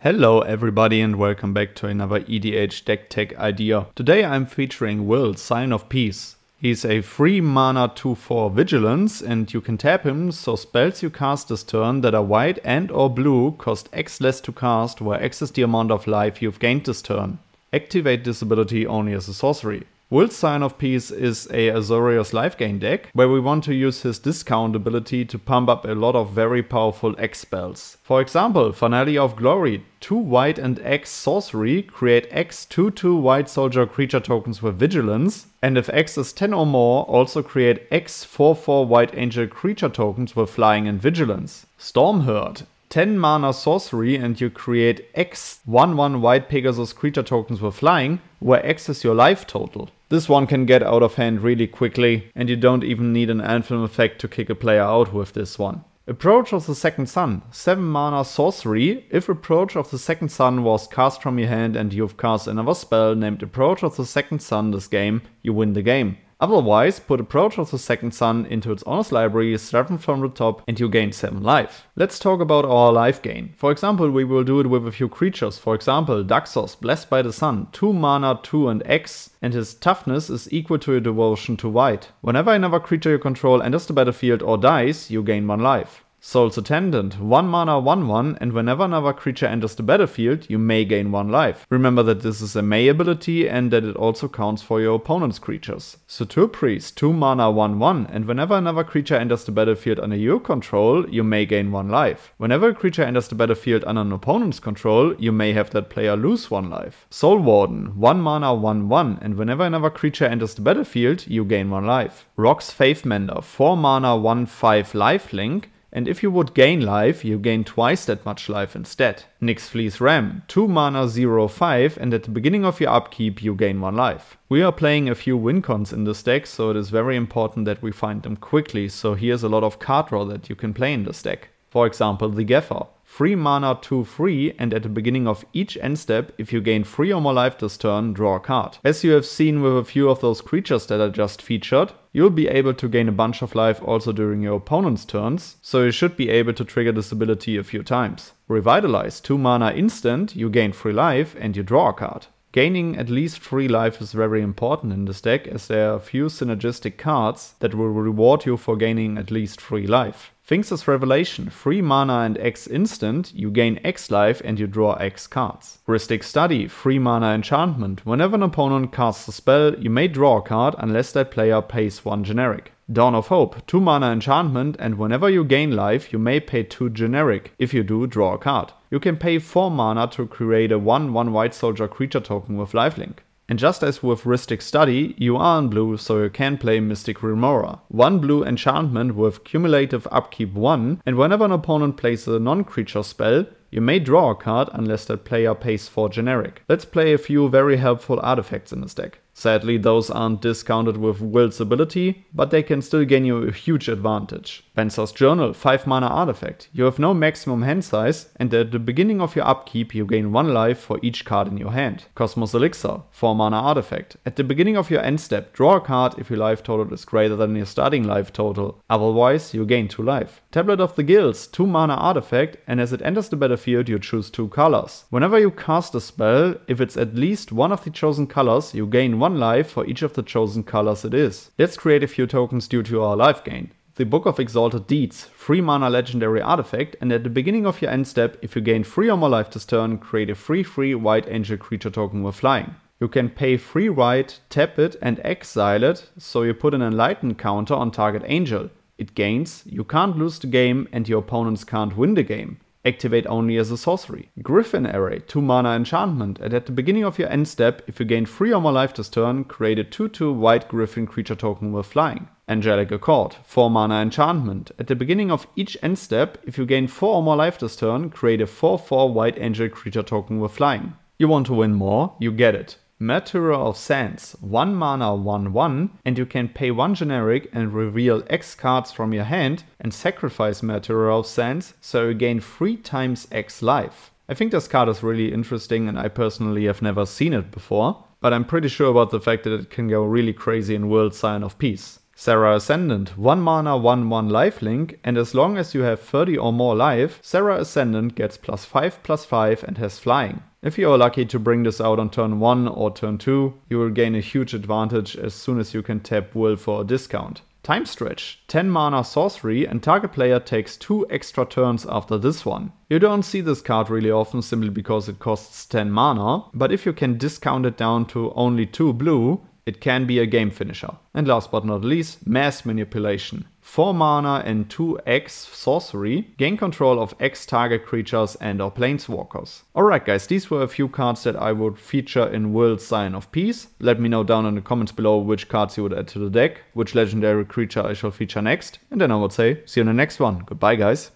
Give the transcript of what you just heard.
Hello everybody and welcome back to another EDH deck tech idea. Today I'm featuring Will, Scion of Peace. He's a 3 mana 2/4 Vigilance and you can tap him so spells you cast this turn that are white and or blue cost X less to cast, where X is the amount of life you've gained this turn. Activate this ability only as a sorcery. Will's Scion of Peace is a Azorius Lifegain deck, where we want to use his discount ability to pump up a lot of very powerful X spells. For example, Finale of Glory, 2 white and X sorcery, create X 2/2 white soldier creature tokens with Vigilance, and if X is 10 or more, also create X 4/4 white angel creature tokens with Flying and Vigilance. Stormherd, 10 mana sorcery and you create X 1/1 white Pegasus creature tokens with Flying, where X is your life total. This one can get out of hand really quickly, and you don't even need an Anthem effect to kick a player out with this one. Approach of the Second Sun, 7 mana sorcery. If Approach of the Second Sun was cast from your hand and you've cast another spell named Approach of the Second Sun this game, you win the game. Otherwise, put Approach of the Second Sun into its honest library, 7 from the top, and you gain 7 life. Let's talk about our life gain. For example, we will do it with a few creatures. For example, Daxos, Blessed by the Sun, 2 mana 2 and X, and his toughness is equal to your devotion to white. Whenever another creature you control enters the battlefield or dies, you gain 1 life. Soul's Attendant, 1 mana 1/1, and whenever another creature enters the battlefield, you may gain 1 life. Remember that this is a May ability and that it also counts for your opponent's creatures. Sutur Priest, 2 mana 1/1, and whenever another creature enters the battlefield under your control, you may gain 1 life. Whenever a creature enters the battlefield under an opponent's control, you may have that player lose 1 life. Soul Warden, 1 mana 1/1, and whenever another creature enters the battlefield, you gain 1 life. Rock's Faithmender, 4 mana 1/5 lifelink, and if you would gain life, you gain twice that much life instead. Nyx Fleece Ram, 2 mana 0/5, and at the beginning of your upkeep you gain 1 life. We are playing a few win cons in this deck, so it is very important that we find them quickly, so here's a lot of Carddraw that you can play in this deck. For example, the Gaffer, 3 mana 2/3, and at the beginning of each end step, if you gain 3 or more life this turn, draw a card. As you have seen with a few of those creatures that I just featured, you'll be able to gain a bunch of life also during your opponent's turns, so you should be able to trigger this ability a few times. Revitalize, 2 mana instant, you gain 3 life and you draw a card. Gaining at least 3 life is very important in this deck, as there are a few synergistic cards that will reward you for gaining at least 3 life. Finks' Revelation, 3 mana and X instant, you gain X life and you draw X cards. Rhystic Study, 3 mana enchantment. Whenever an opponent casts a spell, you may draw a card unless that player pays 1 generic. Dawn of Hope, 2 mana enchantment, and whenever you gain life, you may pay 2 generic. If you do, draw a card. You can pay 4 mana to create a 1/1 white soldier creature token with lifelink. And just as with Rhystic Study, you are in blue, so you can play Mystic Remora. 1 blue enchantment with cumulative upkeep 1, and whenever an opponent plays a non-creature spell, you may draw a card unless that player pays 4 generic. Let's play a few very helpful artifacts in this deck. Sadly, those aren't discounted with Will's ability, but they can still gain you a huge advantage. Spencer's Journal, 5 mana artifact. You have no maximum hand size, and at the beginning of your upkeep you gain 1 life for each card in your hand. Cosmos Elixir, 4 mana artifact. At the beginning of your end step, draw a card if your life total is greater than your starting life total. Otherwise, you gain 2 life. Tablet of the Guilds, 2 mana artifact, and as it enters the battlefield you choose 2 colors. Whenever you cast a spell, if it's at least one of the chosen colors, you gain 1 life for each of the chosen colors it is. Let's create a few tokens due to our life gain. The Book of Exalted Deeds, 3 mana legendary artifact, and at the beginning of your end step, if you gain 3 or more life this turn, create a 3/3 white angel creature token with Flying. You can pay 3 white, tap it, and exile it, so you put an enlightened counter on target angel. It gains, you can't lose the game, and your opponents can't win the game. Activate only as a sorcery. Griffin Array, 2 mana enchantment, and at the beginning of your end step, if you gain 3 or more life this turn, create a 2/2 white Griffin creature token with Flying. Angelic Accord, 4 mana enchantment. At the beginning of each end step, if you gain 4 or more life this turn, create a 4/4 white angel creature token with Flying. You want to win more? You get it. Martyr of Sands, 1 mana 1/1, and you can pay 1 generic and reveal X cards from your hand and sacrifice Martyr of Sands, so you gain 3 times X life. I think this card is really interesting and I personally have never seen it before, but I'm pretty sure about the fact that it can go really crazy in Will's Scion of Peace. Serra Ascendant, 1 mana 1/1 lifelink, and as long as you have 30 or more life, Serra Ascendant gets +5/+5 and has flying. If you are lucky to bring this out on turn 1 or turn 2, you will gain a huge advantage as soon as you can tap Will for a discount. Time Stretch, 10 mana sorcery, and target player takes 2 extra turns after this one. You don't see this card really often simply because it costs 10 mana, but if you can discount it down to only 2 blue, it can be a game finisher. And last but not least, Mass Manipulation. 4 mana and 2x sorcery, gain control of X target creatures and or planeswalkers. Alright guys, these were a few cards that I would feature in Will's Scion of Peace. Let me know down in the comments below which cards you would add to the deck, which legendary creature I shall feature next, and then I would say, see you in the next one. Goodbye guys.